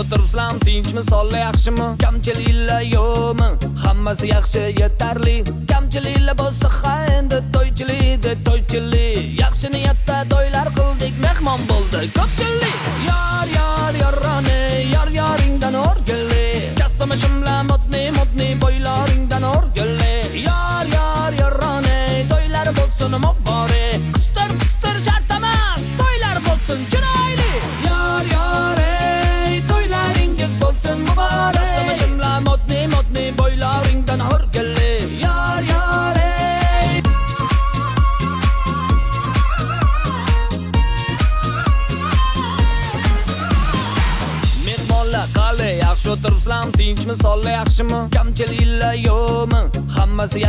o'tiribsizlar, tinchmi, sog'li, yaxshimi? Kamchiliklar yo'qmi? Hammasi yaxshi, yetarli. Kamchiliklar bo'lsa, ha endi to'ychilik. Yaxshi niyatda to'ylar qildik, mehmon bo'ldi ko'pchilik. Yorrani, yoringdan o'rgilli. Kastamishimlar modni bo'ylaringdan o'rgilli. Yorrani, to'ylar bo'lsin muborak. Qistir shart emas, to'ylar bo'lsin chiroyli. To'ylaringiz bo'lsin muborak. Kastamishimlar modni bo'ylaringdan o'rgilli. Qale yaxshi o'tiribsizlar, tinchmi, sog'li, yaxshimi? Kamchiliklar yo'qmi? Hammasi